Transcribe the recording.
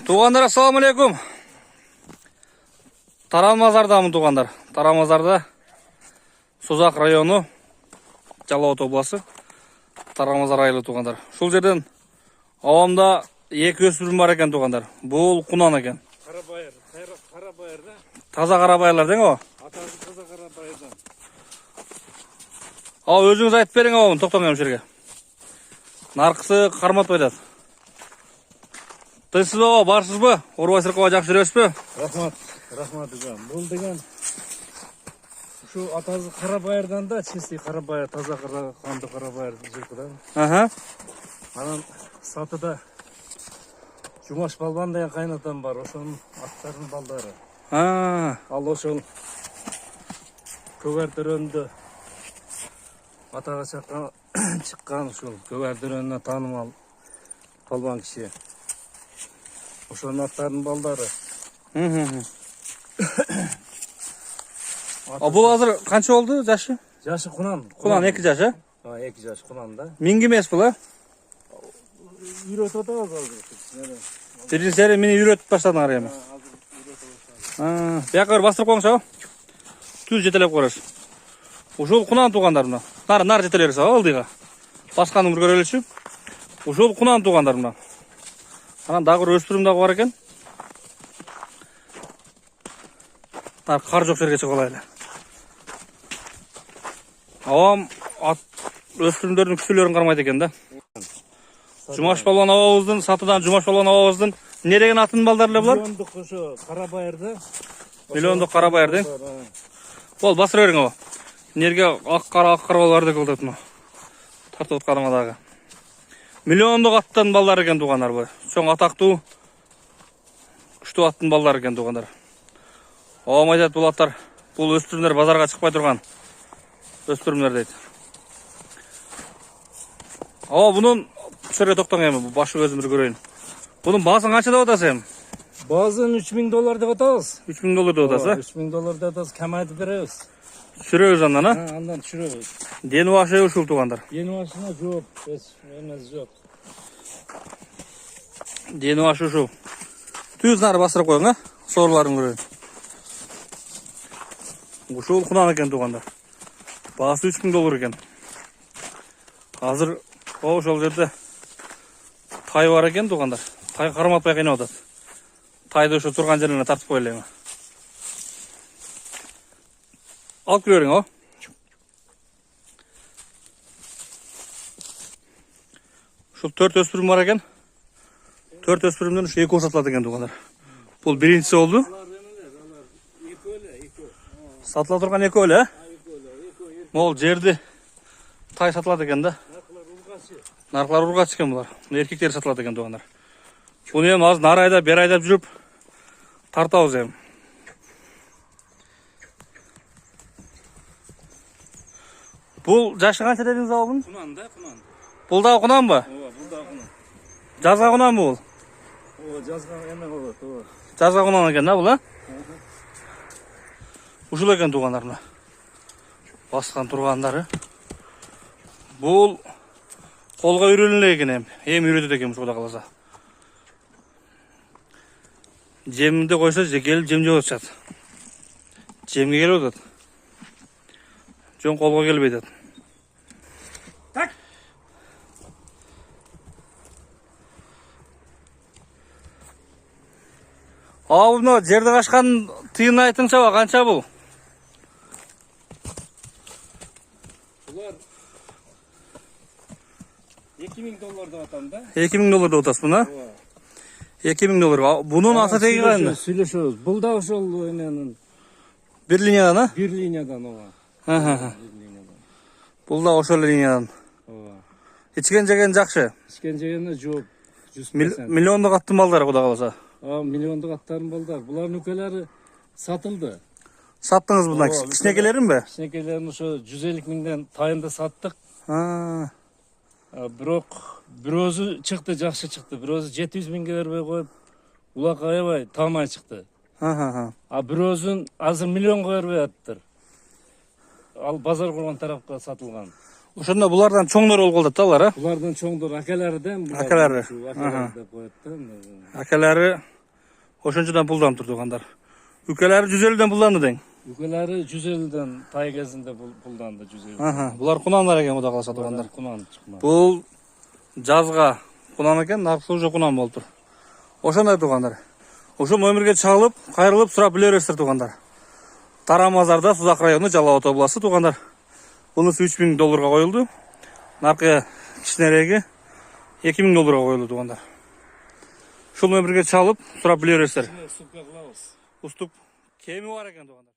Туғандар, ассаламу алейкум. Тарамазардамын туғандар. Тарамазарда Созақ району, Жалауат обласы. Тарамазар айылы туғандар. Шул жерден ауамда екі өспірім бар екен туғандар. Бұл құнан екен. Қарабайыр да? Таза қарабайырлар дең о? Атасы таза қарабайырдан. Ал өзіңіз айтып берің ауамын, тоқтан өмшерге. Нарқысы қармат байдады. Тайсыз ба, барсыз ба? Орбай сырқыға жақсы жүресіз бе? Рахмат үгем. Бұл деген şu atası Karabayır'dan da çizdi Karabayır, taza kandı Karabayır жылқыдан. Aha. Анан сатыда Жумаш балбан деген кайнатам бар, ошонун аттарынын балдары. Ал ошол Көгөртөрөндө атага чыккан ушул Көгөртөрөнүнө таанымал балбан киши. Ошонун аттарынын балдары. Бұл азыр қанша oldu жашы? Жашы Кунан. Кунан 2 жашы? 2 жаш Кунанда. Минги эмес бұл, а? Үйрөтүп атабыз азыр. Биринчи сери мени үйрөтүп баштадыңар эми. Бияка бастырып коюңуз, түз жетелеп коерсуз. Ушул Кунан туугандар мына. Нар жетелерсиз алдыга. Басканын бир көрөлүчү. Ушул Кунан туугандар мына. Анан дагы бир өспүрүм дагы бар экен. Кар жок жерге чыгып алайлы. Авам өспүрүмдөрдүн күтүүлөрүн кармайт экен да. Жумаш балбан абабыздын сатыдан Жумаш балбан абабыздын эмне деген атын балдары эле булар? Миллиондук ошо Карабайырда. Миллиондук Карабайыр дең. Бол басыра бериң аба. Эмнеге ак кара балдар деп атат мына. Тартып атканыма дагы. Миллиондук аттан балдар экен туугандар бу. Чоң атактуу күчтүү аттын балдары экен туугандар. Авам айтат бул аттар, бул өспүрүмдөр базарга чыкпай турган өспүрүмдөр дейт. Бунун жерге токтоң эми, башы көзүм бир көрөйүн. Бунун баасын канча деп атасыз эми? Баазын $3000 деп атабыз. $3000 деп атасыз, $3000 деп атабыз, кем айтып беребиз. Түшүрөбүз андан, Андан түшүрөбүз. Дени башы ушул туугандар. Дени башына жок, эмес жок. Дени башы ушул. Түз нары басырып коюң, Сорларын көрөйүн. Ушул Кунан экен туугандар. Баасы $3000 экен. Азыр ошол жерде тай бар экен туугандар. Тай карматпай кыйнап атат. Тайды ошо турган жерине тартып коелу эми. Алып көрөң, Ушул 4 өспүрүм бар экен. 4 өспүрүмдөн ушу 2 сатылат экен туугандар. Бул биринчиси болду. Сатыла турган 2 эле, Могул жерди тай сатылат экен да. Наркылар ургач экен булар. Эркектер сатылат экен туугандар. Буну эми азыр нар айдап, бер айдап жүрүп тартабыз эми. Бул жашы канча дедиңиз абы? Кунан да, Кунан. Бул дагы Кунанбы? Ооба, бул да Кунан. Жазга Кунанбы бул? Жазга эме болот, Жазга Кунан экен да бул, Ушул экен туугандар мына. Баскан тургандары. Бул колго үйрөнүлө экен эми үйрөтөт экен Кудай кааласа. Жемди койсо келип жем жеп атышат. Жемге келип атат. Жөн колго келбей атат. Так. Мына жерди качкан тыйын айтыңчы, канча бул? Булар $2000 деп атам да. $2000 деп атасыз буна? $2000. Бунун ата теги кандай? Сүйлөшөбүз. Бул да ошол эненин Бир линиядан, бир линиядан, ооба. Бул да ошол линиядан. Ооба. Ичкен жеген жакшы. Ичкен жегенде жок. 100%. Миллиондук аттын балдары Кудай кааласа. Миллиондук аттарын балдар. Булардын нүкелери сатылды. Саттыңыз bundan кичинекелерин бе? Кичинекелерин ошо 150 миңден тайында саттык. Бирок бирөөсү чыкты, жакшы чыкты. Бирөөсү 700 миңге бербей коюп, улакка аябай таамай чыкты. Бирөөсүн азыр миллионго бербей аттыр. Ал базар курган тарапка сатылган. Ошондо булардан чоңдор болуп калат да алар, Булардан чоңдор акалары да. Акалары. Акалары деп коет да. Акалары Ошончодан пулданып тур туугандар. Үкелери 150ден пулданды дең. Үкелери 150ден тай кезинде пулданды 150. Булар кунандар экен Кудай каласа туугандар. Кунан чыкма. Бул жазга кунан экен, наркы уже кунан болуп тур. Ошондой туугандар. Ошол номерге чалып, кайрылып сурап биле бересиздер туугандар. Тарамазарда, Сузак району, Жалал Ата областы туугандар. Бунусы $3000 коюлду. Наркы кичинереги $2000 коюлду туугандар. Ушул номерге чалып, сурап биле бересиздер. Уступ кеми бар экен туугандар.